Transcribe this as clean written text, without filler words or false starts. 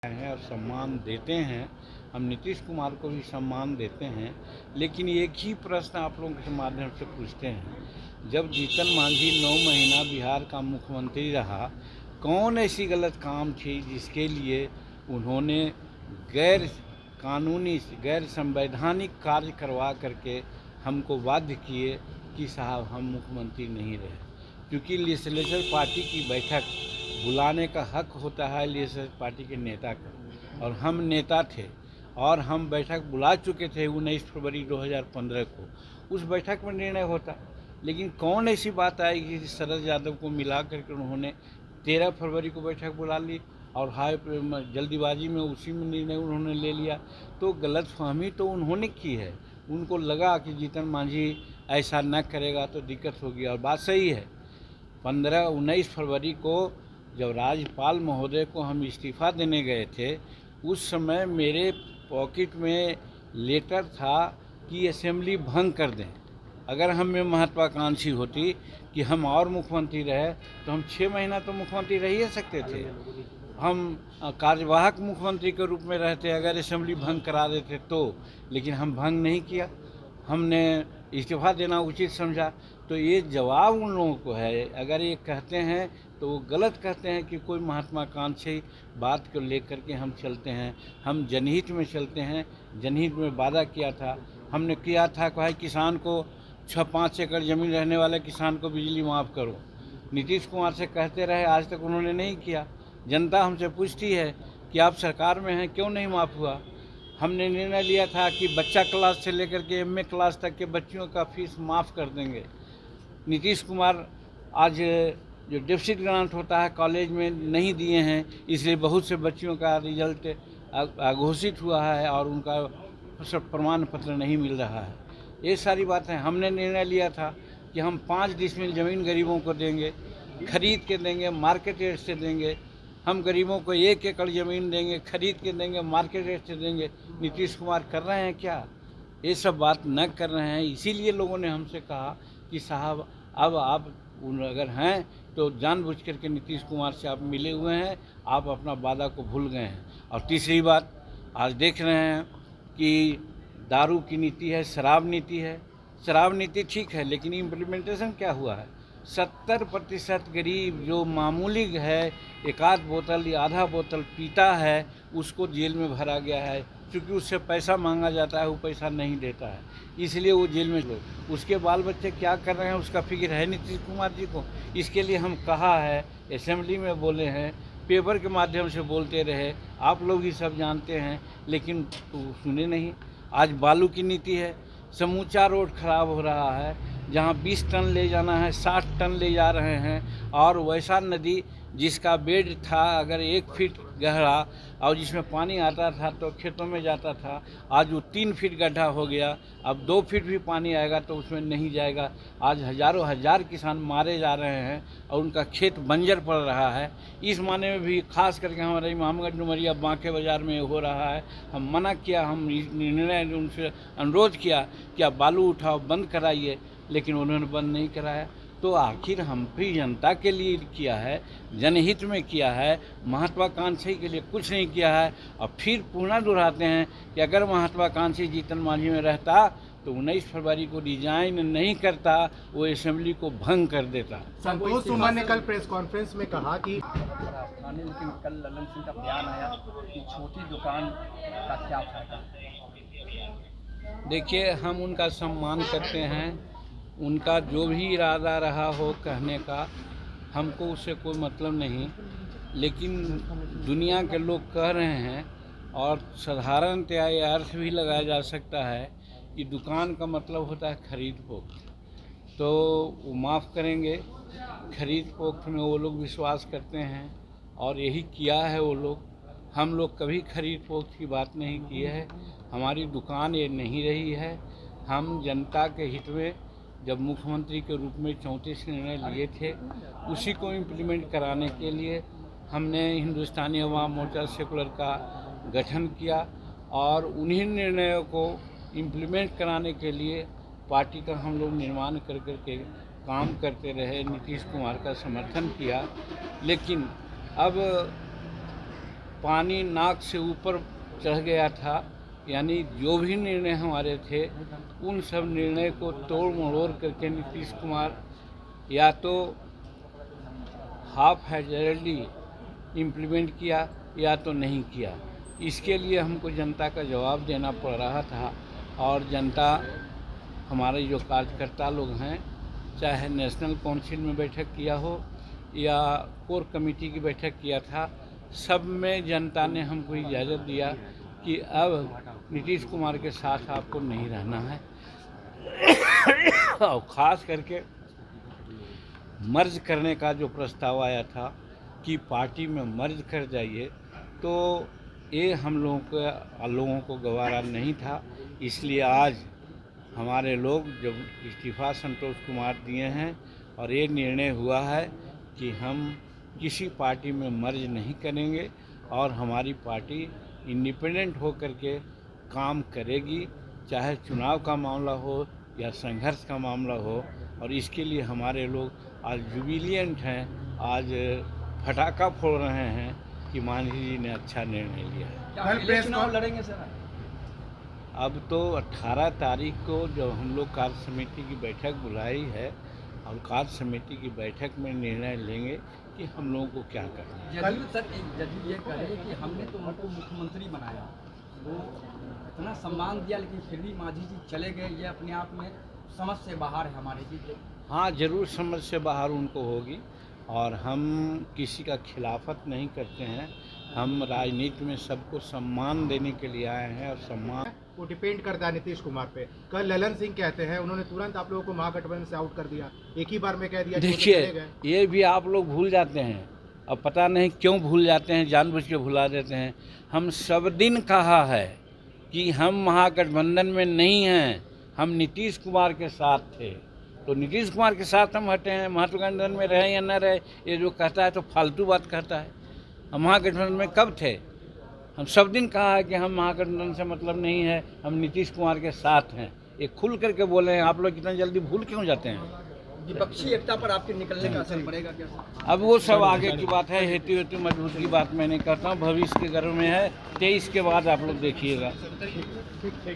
हैं और सम्मान देते हैं। हम नीतीश कुमार को भी सम्मान देते हैं, लेकिन एक ही प्रश्न आप लोगों के माध्यम से पूछते हैं। जब जीतन मांझी 9 महीना बिहार का मुख्यमंत्री रहा, कौन ऐसी गलत काम थी जिसके लिए उन्होंने गैर कानूनी, गैर संवैधानिक कार्य करवा करके हमको बाध्य किए कि साहब हम मुख्यमंत्री नहीं रहे। क्योंकि लेजिस्लेचर पार्टी की बैठक बुलाने का हक होता है लेजिस्लेचर पार्टी के नेता का, और हम नेता थे और हम बैठक बुला चुके थे 19 फरवरी 2015 को। उस बैठक में निर्णय होता, लेकिन कौन ऐसी बात आई कि शरद यादव को मिला करके उन्होंने 13 फरवरी को बैठक बुला ली और हाई जल्दीबाजी में उसी में निर्णय उन्होंने ले लिया। तो गलतफहमी तो उन्होंने की है। उनको लगा कि जीतन मांझी ऐसा न करेगा तो दिक्कत होगी, और बात सही है। 19 फरवरी को जब राज्यपाल महोदय को हम इस्तीफ़ा देने गए थे, उस समय मेरे पॉकेट में लेटर था कि असेंबली भंग कर दें। अगर हम में महत्वाकांक्षी होती कि हम और मुख्यमंत्री रहे तो हम 6 महीना तो मुख्यमंत्री रह ही सकते थे। हम कार्यवाहक मुख्यमंत्री के रूप में रहते अगर असेंबली भंग करा देते तो, लेकिन हम भंग नहीं किया। हमने इस्तीफ़ा देना उचित समझा। तो ये जवाब उन लोगों को है। अगर ये कहते हैं तो वो गलत कहते हैं कि कोई महत्वाकांक्षी बात को लेकर के हम चलते हैं। हम जनहित में चलते हैं। जनहित में वादा किया था, हमने किया था कि भाई किसान को 6-5 एकड़ ज़मीन रहने वाले किसान को बिजली माफ़ करो। नीतीश कुमार से कहते रहे, आज तक उन्होंने नहीं किया। जनता हमसे पूछती है कि आप सरकार में हैं, क्यों नहीं माफ़ हुआ। हमने निर्णय लिया था कि बच्चा क्लास से लेकर के एमए क्लास तक के बच्चियों का फीस माफ़ कर देंगे। नीतीश कुमार आज जो डेफिसिट ग्रांट होता है कॉलेज में नहीं दिए हैं, इसलिए बहुत से बच्चियों का रिजल्ट अघोषित हुआ है और उनका प्रमाण पत्र नहीं मिल रहा है। ये सारी बातें हमने निर्णय लिया था कि हम 5 डिसमिल ज़मीन गरीबों को देंगे, खरीद के देंगे, मार्केट रेट से देंगे। हम गरीबों को 1 एकड़ ज़मीन देंगे, खरीद के देंगे, मार्केट रेट से देंगे। नीतीश कुमार कर रहे हैं क्या? ये सब बात न कर रहे हैं। इसीलिए लोगों ने हमसे कहा कि साहब अब आप अगर हैं तो जानबूझ करके नीतीश कुमार से आप मिले हुए हैं, आप अपना वादा को भूल गए हैं। और तीसरी बात, आज देख रहे हैं कि दारू की नीति है, शराब नीति है। शराब नीति ठीक है, लेकिन इम्प्लीमेंटेशन क्या हुआ है? 70% गरीब जो मामूली है, 1 आध बोतल या आधा बोतल पीता है, उसको जेल में भरा गया है। क्योंकि उससे पैसा मांगा जाता है, वो पैसा नहीं देता है, इसलिए वो जेल में लोग। उसके बाल बच्चे क्या कर रहे हैं उसका फिक्र है नीतीश कुमार जी को। इसके लिए हम कहा है, असेंबली में बोले हैं, पेपर के माध्यम से बोलते रहे, आप लोग ही सब जानते हैं, लेकिन तो सुने नहीं। आज बालू की नीति है, समूचा रोड खराब हो रहा है। जहाँ 20 टन ले जाना है 60 टन ले जा रहे हैं। और वैसा नदी जिसका बेड था अगर 1 फीट गहरा और जिसमें पानी आता था तो खेतों में जाता था, आज वो 3 फीट गड्ढा हो गया। अब 2 फीट भी पानी आएगा तो उसमें नहीं जाएगा। आज हज़ारों हज़ार किसान मारे जा रहे हैं और उनका खेत बंजर पड़ रहा है। इस माने में भी खास करके हमारे इमामगंज डुमरिया बांके बाज़ार में हो रहा है। हम मना किया, हम निर्णय उनसे अनुरोध किया कि आप बालू उठाओ, बंद कराइए, लेकिन उन्होंने बंद नहीं कराया। तो आखिर हम भी जनता के लिए किया है, जनहित में किया है, महत्वाकांक्षी के लिए कुछ नहीं किया है। और फिर पुनः दोहराते हैं कि अगर महत्वाकांक्षी जीतन मांझी में रहता तो 19 फरवरी को रिजाइन नहीं करता, वो असेंबली को भंग कर देता। संतोष सुमन ने कल प्रेस कॉन्फ्रेंस में कहा कि लेकिन कल ललन सिंह का बयान आया कि छोटी दुकान का क्या फायदा। देखिए, हम उनका सम्मान करते हैं। उनका जो भी इरादा रहा हो कहने का, हमको उससे कोई मतलब नहीं। लेकिन दुनिया के लोग कह रहे हैं, और साधारणतया ये अर्थ भी लगाया जा सकता है कि दुकान का मतलब होता है खरीद फोक्त। तो वो माफ़ करेंगे, खरीद फोक्त में वो लोग विश्वास करते हैं और यही किया है वो लोग। हम लोग कभी खरीद फोक्त की बात नहीं की है। हमारी दुकान ये नहीं रही है। हम जनता के हित में जब मुख्यमंत्री के रूप में 34 निर्णय लिए थे, उसी को इम्प्लीमेंट कराने के लिए हमने हिंदुस्तानी अवाम मोर्चा सेकुलर का गठन किया और उन्हीं निर्णयों को इम्प्लीमेंट कराने के लिए पार्टी का हम लोग निर्माण कर के काम करते रहे, नीतीश कुमार का समर्थन किया। लेकिन अब पानी नाक से ऊपर चढ़ गया था। यानी जो भी निर्णय हमारे थे उन सब निर्णय को तोड़ मरोड़ करके नीतीश कुमार या तो हाफ हैजर्डली इम्प्लीमेंट किया या तो नहीं किया। इसके लिए हमको जनता का जवाब देना पड़ रहा था और जनता हमारे जो कार्यकर्ता लोग हैं, चाहे नेशनल काउंसिल में बैठक किया हो या कोर कमेटी की बैठक किया था, सब में जनता ने हमको इजाज़त दिया कि अब नीतीश कुमार के साथ आपको नहीं रहना है। और ख़ास करके मर्ज करने का जो प्रस्ताव आया था कि पार्टी में मर्ज कर जाइए, तो ये हम लोगों को गवारा नहीं था। इसलिए आज हमारे लोग जब इस्तीफ़ा संतोष कुमार दिए हैं और ये निर्णय हुआ है कि हम किसी पार्टी में मर्ज नहीं करेंगे और हमारी पार्टी इंडिपेंडेंट हो करके काम करेगी, चाहे चुनाव का मामला हो या संघर्ष का मामला हो। और इसके लिए हमारे लोग आज जुबिलियंट हैं, आज फटाका फोड़ रहे हैं कि मांझी जी ने अच्छा निर्णय लिया है। क्या अगले चुनाव लड़ेंगे सर? अब तो 18 तारीख को जब हम लोग कार्य समिति की बैठक बुलाई है और कार्य समिति की बैठक में निर्णय लेंगे कि हम लोगों को क्या करना है। जदयू सर, जदयू ये कहे कि हमने तो उनको मुख्यमंत्री बनाया, वो इतना सम्मान दिया, लेकिन फिर भी मांझी जी चले गए, ये अपने आप में समझ से बाहर है हमारे जी। हाँ, ज़रूर समझ से बाहर उनको होगी और हम किसी का खिलाफत नहीं करते हैं। हम राजनीति में सबको सम्मान देने के लिए आए हैं और सम्मान वो डिपेंड करता है नीतीश कुमार पे। कल ललन सिंह कहते हैं उन्होंने तुरंत आप लोगों को महागठबंधन से आउट कर दिया, एक ही बार में कह दिया। देखिए, ये भी आप लोग भूल जाते हैं, अब पता नहीं क्यों भूल जाते हैं, जानबूझ के भुला देते हैं। हम सब दिन कहा है कि हम महागठबंधन में नहीं हैं, हम नीतीश कुमार के साथ थे, तो नीतीश कुमार के साथ हम हटे हैं। महागठबंधन में रहे या न रहे, ये जो कहता है तो फालतू बात कहता है। हम महागठबंधन में कब थे? हम सब दिन कहा है कि हम महागठबंधन से मतलब नहीं है, हम नीतीश कुमार के साथ हैं। ये खुल करके बोले हैं, आप लोग इतना जल्दी भूल क्यों जाते हैं? विपक्षी एकता पर आपके निकलने का असर पड़ेगा क्या? अब वो सब आगे की बात है, हेतु हेतु मजबूत की बात मैं नहीं करता हूँ। भविष्य के गर्भ में है, 23 के बाद आप लोग देखिएगा।